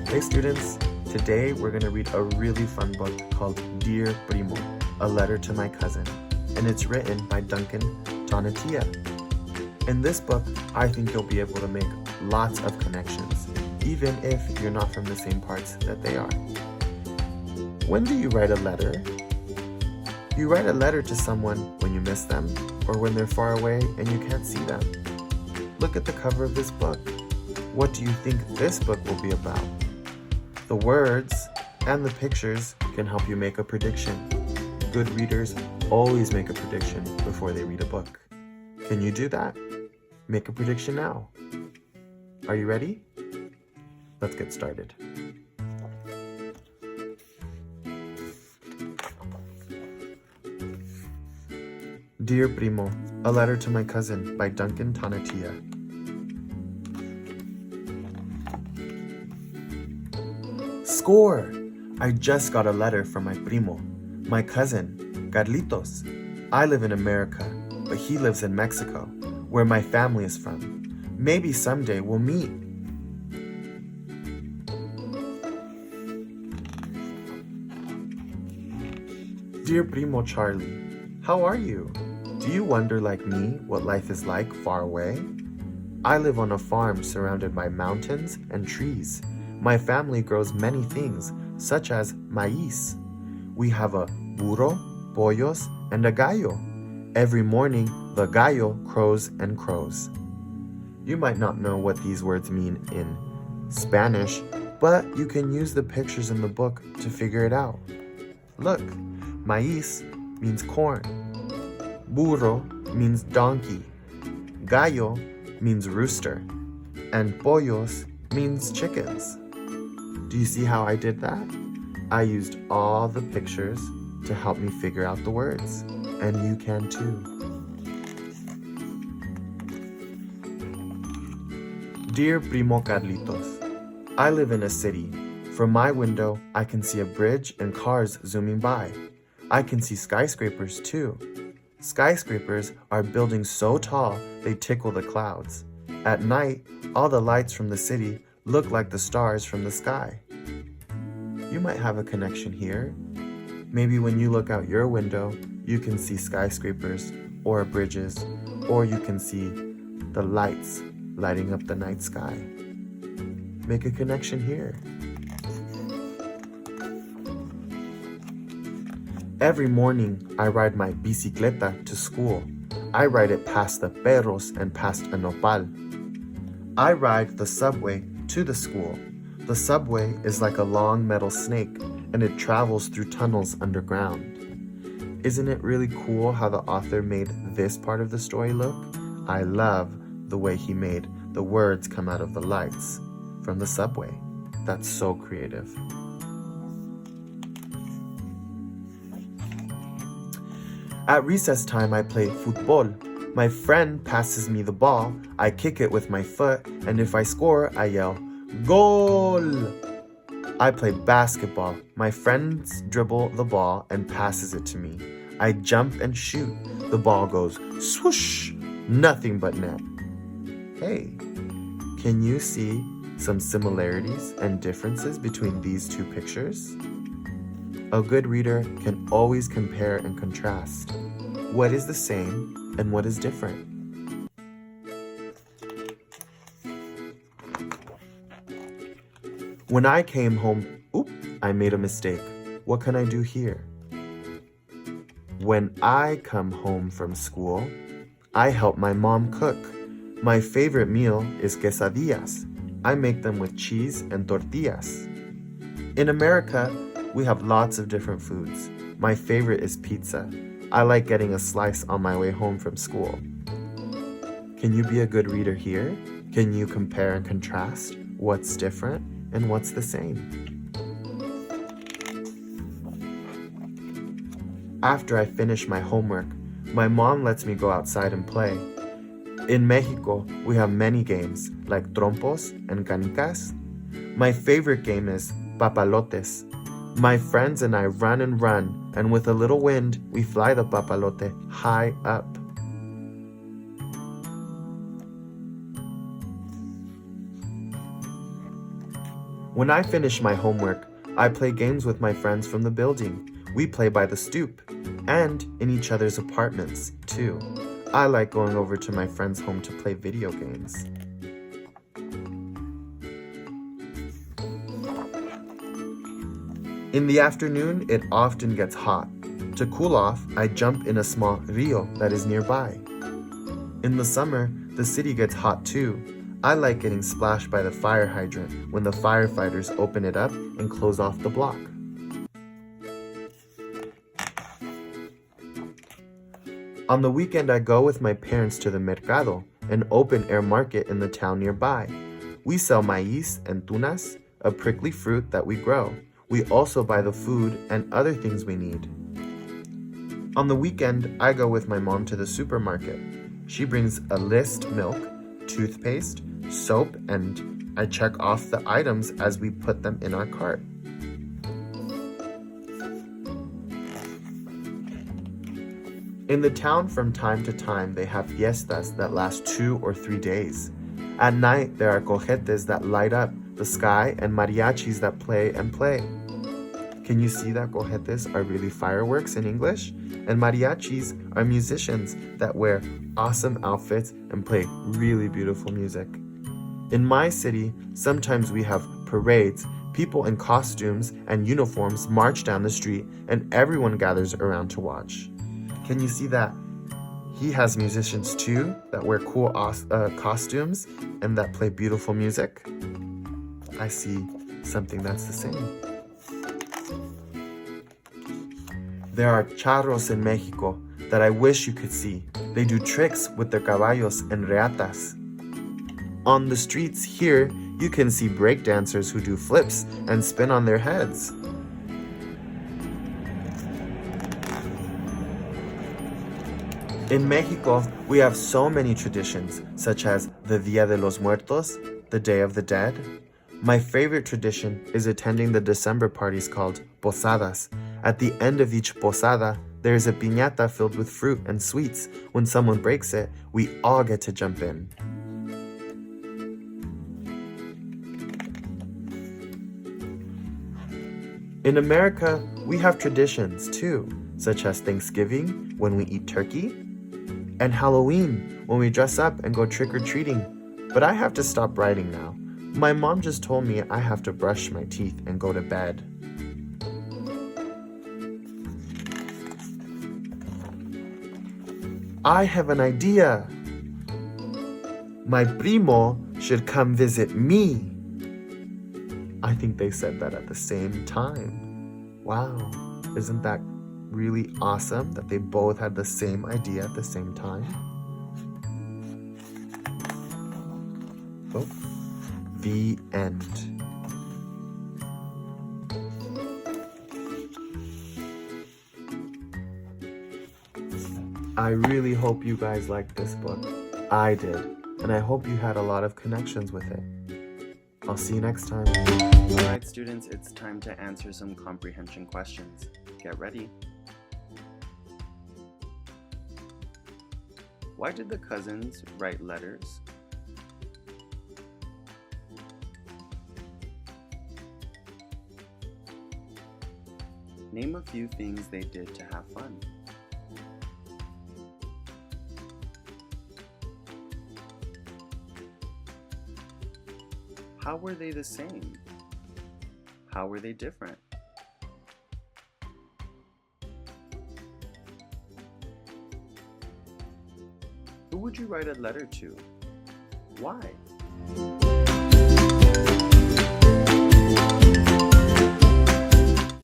Hey students, today we're going to read a really fun book called Dear Primo, a letter to my cousin, and it's written by Duncan Donatia. In this book, I think you'll be able to make lots of connections, even if you're not from the same parts that they are. When do you write a letter? You write a letter to someone when you miss them, or when they're far away and you can't see them. Look at the cover of this book. What do you think this book will be about? The words and the pictures can help you make a prediction. Good readers always make a prediction before they read a book. Can you do that? Make a prediction now. Are you ready? Let's get started. Dear Primo, a letter to my cousin by Duncan Donatia. Score! I just got a letter from my primo, my cousin, Carlitos. I live in America, but he lives in Mexico, where my family is from. Maybe someday we'll meet. Dear Primo Charlie, how are you? Do you wonder like me what life is like far away? I live on a farm surrounded by mountains and trees. My family grows many things, such as maíz. We have a burro, pollos, and a gallo. Every morning, the gallo crows and crows. You might not know what these words mean in Spanish, but you can use the pictures in the book to figure it out. Look, maíz means corn. Burro means donkey. Gallo means rooster. And pollos means chickens. Do you see how I did that? I used all the pictures to help me figure out the words. And you can too. Dear Primo Carlitos, I live in a city. From my window, I can see a bridge and cars zooming by. I can see skyscrapers too. Skyscrapers are buildings so tall they tickle the clouds. At night, all the lights from the city look like the stars from the sky. You might have a connection here. Maybe when you look out your window, you can see skyscrapers or bridges, or you can see the lights lighting up the night sky. Make a connection here. Every morning, I ride my bicicleta to school. I ride it past the perros and past a nopal. I ride the subway to the school. The subway is like a long metal snake, and it travels through tunnels underground. Isn't it really cool how the author made this part of the story look? I love the way he made the words come out of the lights from the subway. That's so creative. At recess time, I play football. My friend passes me the ball, I kick it with my foot, and if I score, I yell, "Goal!" I play basketball. My friends dribble the ball and passes it to me. I jump and shoot. The ball goes swoosh, nothing but net. Hey, can you see some similarities and differences between these two pictures? A good reader can always compare and contrast. What is the same and what is different? When I came home, I made a mistake. What can I do here? When I come home from school, I help my mom cook. My favorite meal is quesadillas. I make them with cheese and tortillas. In America, we have lots of different foods. My favorite is pizza. I like getting a slice on my way home from school. Can you be a good reader here? Can you compare and contrast what's different and what's the same? After I finish my homework, my mom lets me go outside and play. In Mexico, we have many games like trompos and canicas. My favorite game is papalotes. My friends and I run, and with a little wind, we fly the papalote high up. When I finish my homework, I play games with my friends from the building. We play by the stoop, and in each other's apartments, too. I like going over to my friend's home to play video games. In the afternoon, it often gets hot. To cool off, I jump in a small rio that is nearby. In the summer, the city gets hot too. I like getting splashed by the fire hydrant when the firefighters open it up and close off the block. On the weekend, I go with my parents to the mercado, an open-air market in the town nearby. We sell maíz and tunas, a prickly fruit that we grow. We also buy the food and other things we need. On the weekend, I go with my mom to the supermarket. She brings a list milk, toothpaste, soap, and I check off the items as we put them in our cart. In the town, from time to time, they have fiestas that last 2 or 3 days. At night, there are cohetes that light up the sky and mariachis that play and play. Can you see that cohetes are really fireworks in English? And mariachis are musicians that wear awesome outfits and play really beautiful music. In my city, sometimes we have parades. People in costumes and uniforms march down the street and everyone gathers around to watch. Can you see that he has musicians too that wear cool costumes and that play beautiful music? I see something that's the same. There are charros in Mexico that I wish you could see. They do tricks with their caballos and reatas. On the streets here, you can see breakdancers who do flips and spin on their heads. In Mexico, we have so many traditions, such as the Dia de los Muertos, the Day of the Dead. My favorite tradition is attending the December parties called posadas. At the end of each posada, there is a piñata filled with fruit and sweets. When someone breaks it, we all get to jump in. In America, we have traditions too, such as Thanksgiving, when we eat turkey, and Halloween, when we dress up and go trick-or-treating. But I have to stop writing now. My mom just told me I have to brush my teeth and go to bed. I have an idea. My primo should come visit me. I think they said that at the same time. Wow, isn't that really awesome that they both had the same idea at the same time? Oh, the end. I really hope you guys liked this book. I did, and I hope you had a lot of connections with it. I'll see you next time. Alright students, it's time to answer some comprehension questions. Get ready. Why did the cousins write letters? Name a few things they did to have fun. How were they the same? How were they different? Who would you write a letter to? Why?